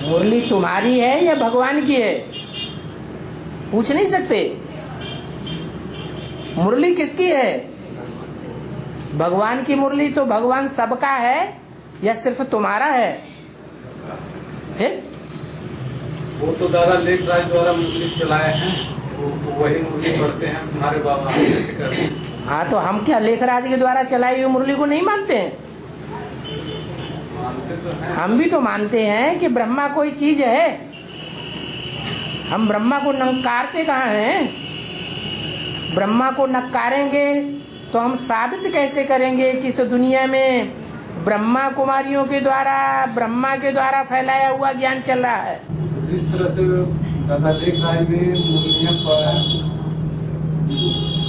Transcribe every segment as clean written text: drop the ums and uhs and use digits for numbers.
मुरली तुम्हारी है या भगवान की है? पूछ नहीं सकते। मुरली किसकी है? भगवान की मुरली। तो भगवान सबका है या सिर्फ तुम्हारा है? वो तो दादा लेख राज द्वारा मुरली चलाए हैं, वही मुरली पढ़ते हैं तुम्हारे बाबा ऐसे करते हैं। हाँ, तो हम क्या लेखराज के द्वारा चलाई हुई मुरली को नहीं मानते हैं? मानते तो हैं। हम भी तो मानते हैं कि ब्रह्मा कोई चीज है। हम ब्रह्मा को नकारते कहाँ हैं? ब्रह्मा को नकारेंगे तो हम साबित कैसे करेंगे कि इस दुनिया में ब्रह्मा कुमारियों के द्वारा, ब्रह्मा के द्वारा फैलाया हुआ ज्ञान चल रहा है? जिस तरह से दादा लेख राज में मुरलियाँ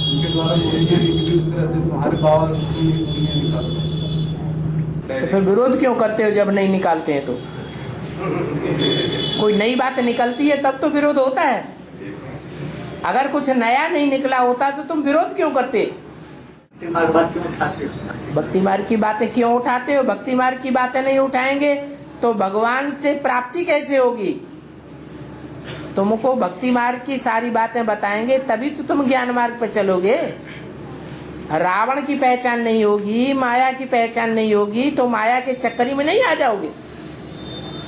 उनके द्वारा मुरलियाँ निकली, उस तरह से तुम्हारे बाबा मुरलियाँ निकालते हैं। तो फिर विरोध क्यों करते हो जब नहीं निकालते हैं? तो कोई नई बात निकलती है तब तो विरोध होता है। अगर कुछ नया नहीं निकला होता तो तुम विरोध क्यों करते? भक्ति मार्ग की बातें क्यों उठाते हो? भक्ति मार्ग की बातें नहीं उठाएंगे तो भगवान से प्राप्ति कैसे होगी? तुमको भक्ति मार्ग की सारी बातें बताएंगे तभी तो तुम ज्ञान मार्ग पर चलोगे। रावण की पहचान नहीं होगी, माया की पहचान नहीं होगी तो माया के चक्करी में नहीं आ जाओगे।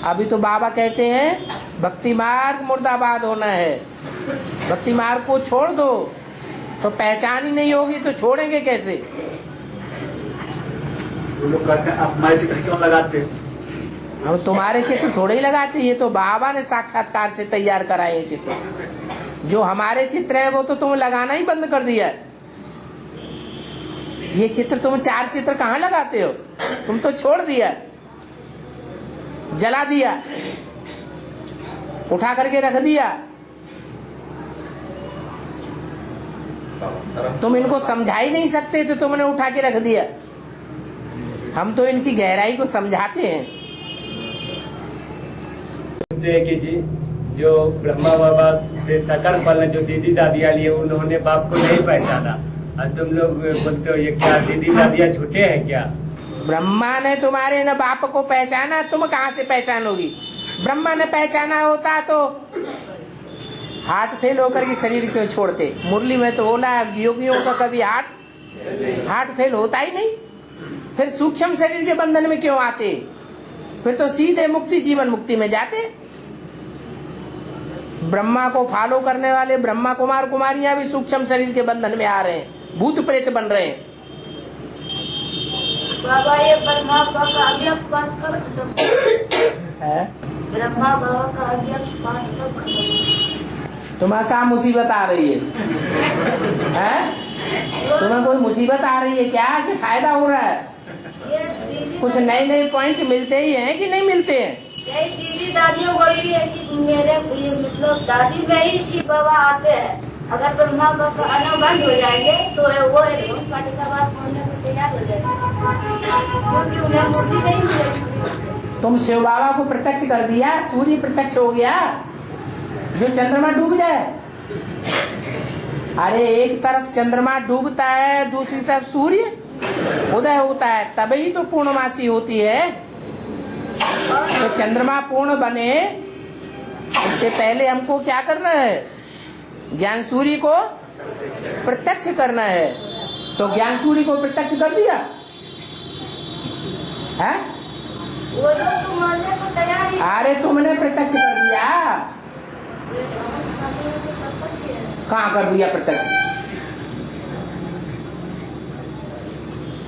अभी तो बाबा कहते हैं भक्ति मार्ग मुर्दाबाद होना है, भक्ति मार्ग को छोड़ दो। तो पहचान ही नहीं होगी तो छोड़ेंगे कैसे? वो लोग कहते हैं आप हमारे चित्र क्यों लगाते? हम तुम्हारे चित्र थोड़े ही लगाते, ये तो बाबा ने साक्षात्कार से तैयार कराए ये चित्र। जो हमारे चित्र है वो तो तुम लगाना ही बंद कर दिया। ये चित्र तुम 4 चित्र कहाँ लगाते हो? तुम तो छोड़ दिया, जला दिया, उठा करके रख दिया। तुम इनको समझा ही नहीं सकते तो तुमने उठा के रख दिया। हम तो इनकी गहराई को समझाते हैं। कि जी जो ब्रह्मा बाबा से सकल फल जो दीदी दादियाँ लिए उन्होंने बाप को नहीं पहचाना, और तुम लोग बोलते हो ये क्या दीदी दादियाँ झूठे हैं क्या? ब्रह्मा ने तुम्हारे न बाप को पहचाना, तुम कहाँ से पहचानोगी? ब्रह्मा ने पहचाना होता तो हार्ट फेल होकर के शरीर क्यों छोड़ते? मुरली में तो बोला योगियों का कभी हार्ट फेल होता ही नहीं। फिर सूक्ष्म शरीर के बंधन में क्यों आते? फिर तो सीधे मुक्ति, जीवन मुक्ति में जाते। ब्रह्मा को फॉलो करने वाले ब्रह्मा कुमार कुमारियां भी सूक्ष्म शरीर के बंधन में आ रहे हैं, भूत प्रेत बन रहे हैं। बाबा ये परमात्मा का अध्यक्ष पाठ कर ब्रह्मा बाबा का अध्यक्ष पाठ कर। तुम्हें क्या मुसीबत आ रही है? तुम्हें कोई मुसीबत आ रही है क्या कि फायदा हो रहा है? कुछ नए नए पॉइंट मिलते ही हैं कि नहीं मिलते हैं? यही दीदी दादियों बोलती है कि मेरे मतलब दादी में ही शिव बाबा आते हैं। अगर ब्रह्मा बाबा आना बंद हो जाएंगे तो वो का बात बोलने को तैयार हो जाएंगे, क्योंकि उन्हें मुक्ति नहीं मिलेगी। तुम शिव बाबा को प्रत्यक्ष कर दिया, सूर्य प्रत्यक्ष हो गया, जो चंद्रमा डूब जाए। अरे एक तरफ चंद्रमा डूबता है, दूसरी तरफ सूर्य उदय होता है, तभी तो पूर्णमासी होती है। तो चंद्रमा पूर्ण बने इससे पहले हमको क्या करना है? ज्ञान सूर्य को प्रत्यक्ष करना है। तो ज्ञान सूर्य को प्रत्यक्ष कर दिया है? वो तो मानने को तैयार ही। अरे तुमने प्रत्यक्ष कर दिया। कहाँ कर दिया प्रत्यक्ष?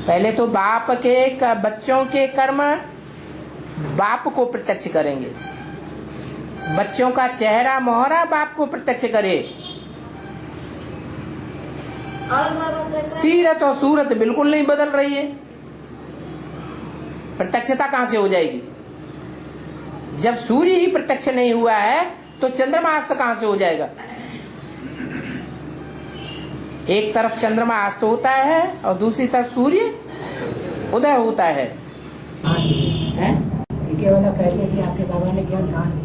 पहले तो बाप के बच्चों के कर्म बाप को प्रत्यक्ष करेंगे। बच्चों का चेहरा मोहरा बाप को प्रत्यक्ष करे। सीरत और सूरत बिल्कुल नहीं बदल रही है। प्रत्यक्षता कहां से हो जाएगी? जब सूर्य ही प्रत्यक्ष नहीं हुआ है तो चंद्रमा अस्त कहां से हो जाएगा? एक तरफ चंद्रमा अस्त होता है और दूसरी तरफ सूर्य उदय होता है। वाला कहते हैं कि आपके बाबा ने ज्ञान कहाँ से?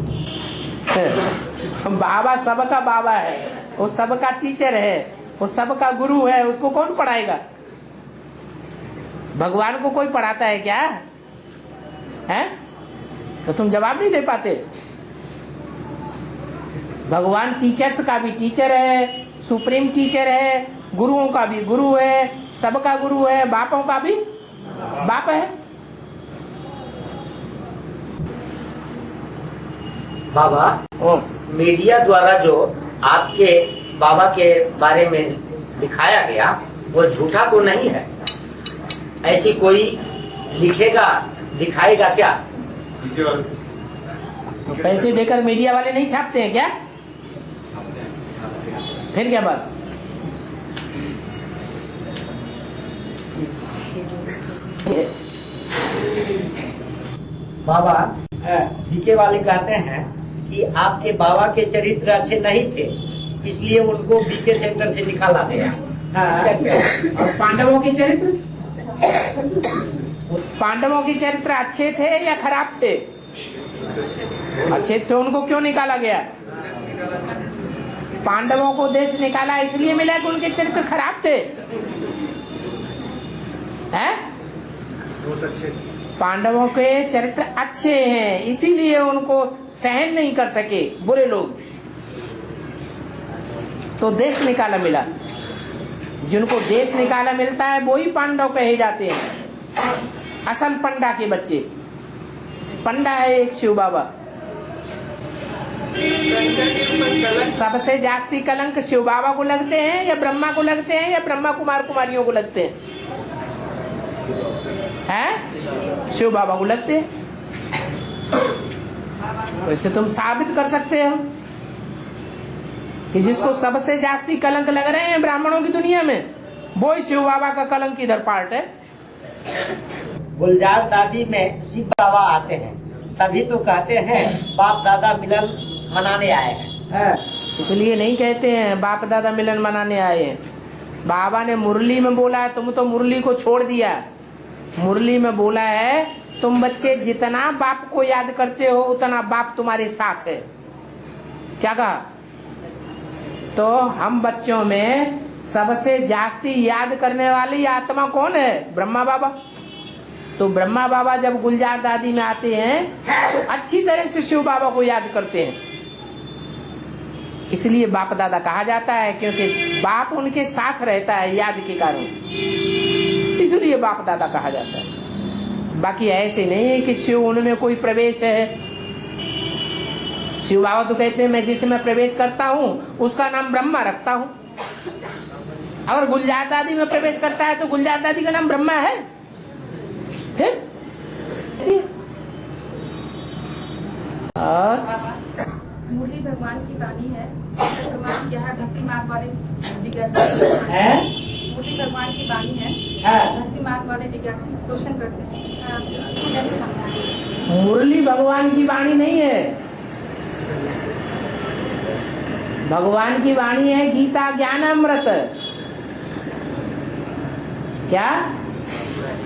बाबा सबका बाबा है, वो सबका टीचर है, वो सबका गुरु है। उसको कौन पढ़ाएगा? भगवान को कोई पढ़ाता है क्या? है? तो तुम जवाब नहीं दे पाते। भगवान टीचर्स का भी टीचर है, सुप्रीम टीचर है, गुरुओं का भी गुरु है, सबका गुरु है, बापों का भी बाप है। बाबा, मीडिया द्वारा जो आपके बाबा के बारे में दिखाया गया वो झूठा तो नहीं है? ऐसी कोई लिखेगा, दिखाएगा क्या? तो पैसे देकर मीडिया वाले नहीं छापते हैं क्या? फिर क्या बात? बाबा, डीके वाले कहते हैं कि आपके बाबा के चरित्र अच्छे नहीं थे, इसलिए उनको बीके सेंटर से निकाला गया। और पांडवों के चरित्र, पांडवों के चरित्र अच्छे थे या खराब थे? अच्छे थे, उनको क्यों निकाला गया? पांडवों को देश निकाला इसलिए मिला कि उनके चरित्र खराब थे? हैं? पांडवों के चरित्र अच्छे हैं इसीलिए उनको सहन नहीं कर सके बुरे लोग, तो देश निकाला मिला। जिनको देश निकाला मिलता है वो ही पांडव कहे जाते हैं, असल पंडा के बच्चे। पंडा है एक शिव बाबा। सबसे जास्ती कलंक शिव बाबा को लगते हैं या ब्रह्मा को लगते हैं या ब्रह्मा कुमार कुमारियों को लगते हैं? शिव बाबा को लगते हैं। तो इसे तुम साबित कर सकते हो कि जिसको सबसे जास्ती कलंक लग रहे हैं ब्राह्मणों की दुनिया में, वो ही शिव बाबा का कलंक इधर पार्ट है। गुलजार दादी में शिव बाबा आते हैं, तभी तो कहते हैं बाप दादा मिलन मनाने आए हैं। इसलिए नहीं कहते हैं बाप दादा मिलन मनाने आए हैं। बाबा ने मुरली में बोला है, तुम तो मुरली को छोड़ दिया। मुरली में बोला है तुम बच्चे जितना बाप को याद करते हो उतना बाप तुम्हारे साथ है। क्या कहा? तो हम बच्चों में सबसे जास्ती याद करने वाली आत्मा कौन है? ब्रह्मा बाबा। तो ब्रह्मा बाबा जब गुलजार दादी में आते हैं तो अच्छी तरह से शिव बाबा को याद करते हैं, इसलिए बाप दादा कहा जाता है, क्योंकि बाप उनके साथ रहता है याद के कारण, इसलिए बाप दादा कहा जाता है। बाकी ऐसे नहीं है कि शिव उनमें कोई प्रवेश है। शिव बाबा तो कहते हैं मैं जिसमें प्रवेश करता हूँ उसका नाम ब्रह्मा रखता हूँ। अगर गुलजार दादी में प्रवेश करता है तो गुलजार दादी का नाम ब्रह्मा है। फिर और मुरली भगवान की वाणी है, भगवान क्या है भक्ति मार्ग वाले जिज्ञासु है। मुरली भगवान की वाणी है, भक्ति मार्ग वाले जिज्ञासु क्वेश्चन करते हैं, इसका कैसे समझाएं? मुरली भगवान की वाणी नहीं है, भगवान की वाणी है गीता ज्ञान अमृत। क्या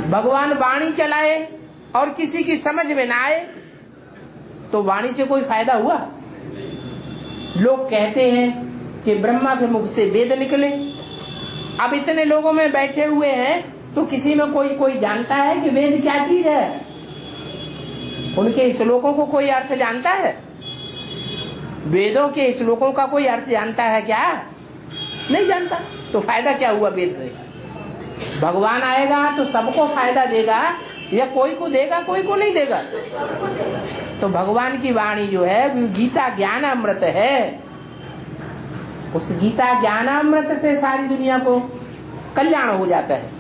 भगवान वाणी चलाए और किसी की समझ में ना आए तो वाणी से कोई फायदा हुआ? लोग कहते हैं कि ब्रह्मा के मुख से वेद निकले। अब इतने लोगों में बैठे हुए हैं तो किसी में कोई जानता है कि वेद क्या चीज है? उनके श्लोकों को कोई अर्थ जानता है? वेदों के श्लोकों का कोई अर्थ जानता है क्या? नहीं जानता। तो फायदा क्या हुआ वेद से? भगवान आएगा तो सबको फायदा देगा या कोई को देगा कोई को नहीं देगा? तो भगवान की वाणी जो है वो गीता ज्ञान अमृत है। उस गीता ज्ञान अमृत से सारी दुनिया को कल्याण हो जाता है।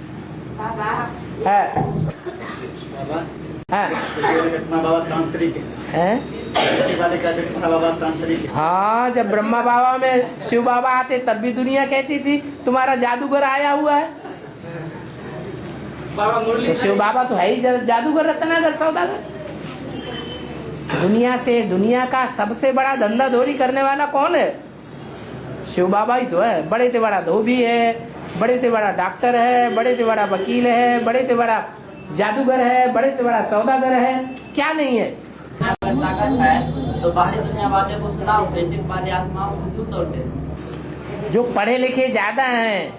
बाबा तांत्रिक है। बाबा तांत्रिक। हाँ, जब ब्रह्मा बाबा में शिव बाबा आते तब भी दुनिया कहती थी तुम्हारा जादूगर आया हुआ है। तो शिव बाबा तो है ही जादूगर, रत्नागर, सौदागर। दुनिया से दुनिया का सबसे बड़ा धंधा धोरी करने वाला कौन है? शिव बाबा ही तो है। बड़े से बड़ा धोबी है, बड़े से बड़ा डॉक्टर है, बड़े से बड़ा वकील है, बड़े से बड़ा जादूगर है, बड़े से बड़ा सौदागर है। क्या नहीं है? ताकत है तो बाहर से आवाजें को सुनाओ, बेसिक वाली आत्माओं को क्यों तोड़ते हैं? जो पढ़े लिखे ज्यादा हैं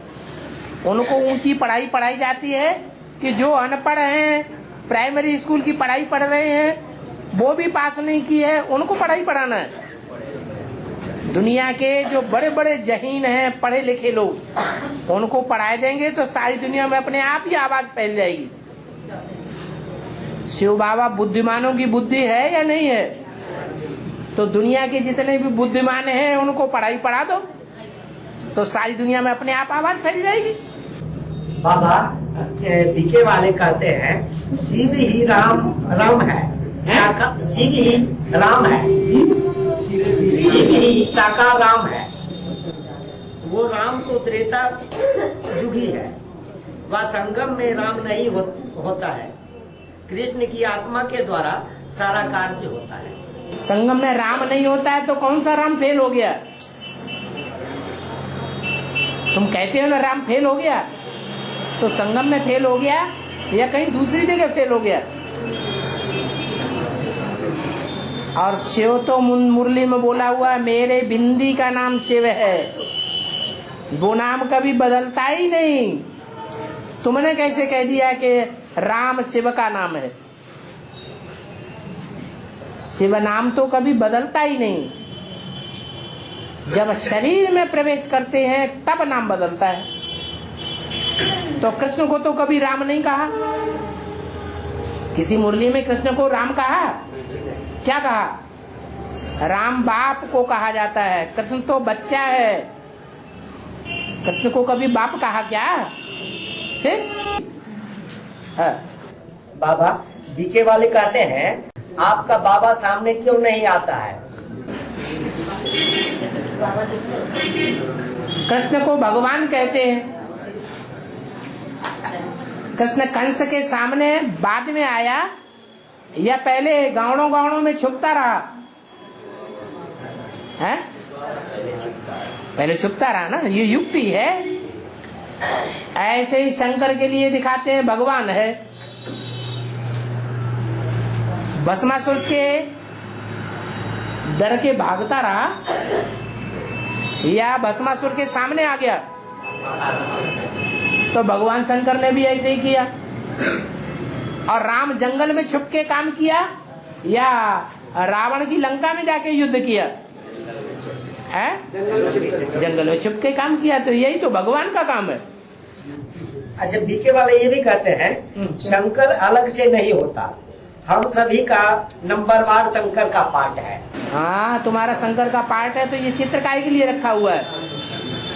उनको ऊंची पढ़ाई पढ़ाई जाती है कि जो अनपढ़ हैं, प्राइमरी स्कूल की पढ़ाई पढ़ रहे हैं, वो भी पास नहीं की है, उनको पढ़ाई पढ़ाना है। दुनिया के जो बड़े बड़े जहीन हैं, पढ़े लिखे लोग, उनको पढ़ाए देंगे तो सारी दुनिया में अपने आप ही आवाज फैल जाएगी। शिव बाबा बुद्धिमानों की बुद्धि है या नहीं है? तो दुनिया के जितने भी बुद्धिमान हैं उनको पढ़ा दो तो सारी दुनिया में अपने आप आवाज फैल जाएगी। बाबा बीके वाले कहते हैं शिव ही राम है, शिव ही राम है, शिव ही साकार राम है। वो राम तो त्रेता युग ही है, वह संगम में राम नहीं होता है। कृष्ण की आत्मा के द्वारा सारा कार्य होता है। संगम में राम नहीं होता है तो कौन सा राम फेल हो गया? तुम कहते हो ना राम फेल हो गया, तो संगम में फेल हो गया या कहीं दूसरी जगह फेल हो गया? और शिव तो मुरली में बोला हुआ मेरे बिंदी का नाम शिव है, वो नाम कभी बदलता ही नहीं। तुमने कैसे कह दिया कि राम शिव का नाम है? शिव नाम तो कभी बदलता ही नहीं, जब शरीर में प्रवेश करते हैं तब नाम बदलता है। तो कृष्ण को तो कभी राम नहीं कहा, किसी मुरली में कृष्ण को राम कहा? क्या कहा? राम बाप को कहा जाता है, कृष्ण तो बच्चा है। कृष्ण को कभी बाप कहा क्या? बाबा बीके वाले कहते हैं आपका बाबा सामने क्यों नहीं आता है? कृष्ण को भगवान कहते हैं। कृष्ण कंस के सामने बाद में आया या पहले गाँवों में छुपता रहा है? पहले छुपता रहा ना, ये युक्ति है। ऐसे ही शंकर के लिए दिखाते हैं भगवान है। भस्मासुर के डर के भागता रहा या भस्मासुर के सामने आ गया? तो भगवान शंकर ने भी ऐसे ही किया। और राम जंगल में छुप के काम किया या रावण की लंका में जाके युद्ध किया है? जंगल में छुप के काम किया। तो यही तो भगवान का काम है। अच्छा बीके वाले ये भी कहते हैं शंकर अलग से नहीं होता, हम सभी का नंबरवार शंकर का पार्ट है। हाँ, तुम्हारा शंकर का पार्ट है तो ये चित्र काहे के लिए रखा हुआ है?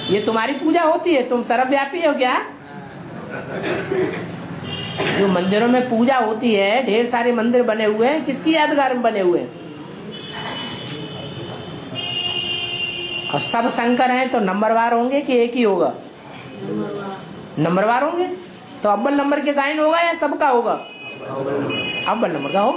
ये तुम्हारी पूजा होती है, तुम सर्वव्यापी हो क्या? जो मंदिरों में पूजा होती है, ढेर सारे मंदिर बने हुए हैं, किसकी यादगार में बने हुए हैं? और सब शंकर हैं तो नंबरवार होंगे कि एक ही होगा? नंबरवार होंगे। तो अव्वल नंबर के गायन होगा या सबका होगा? अव्वल नंबर का होगा।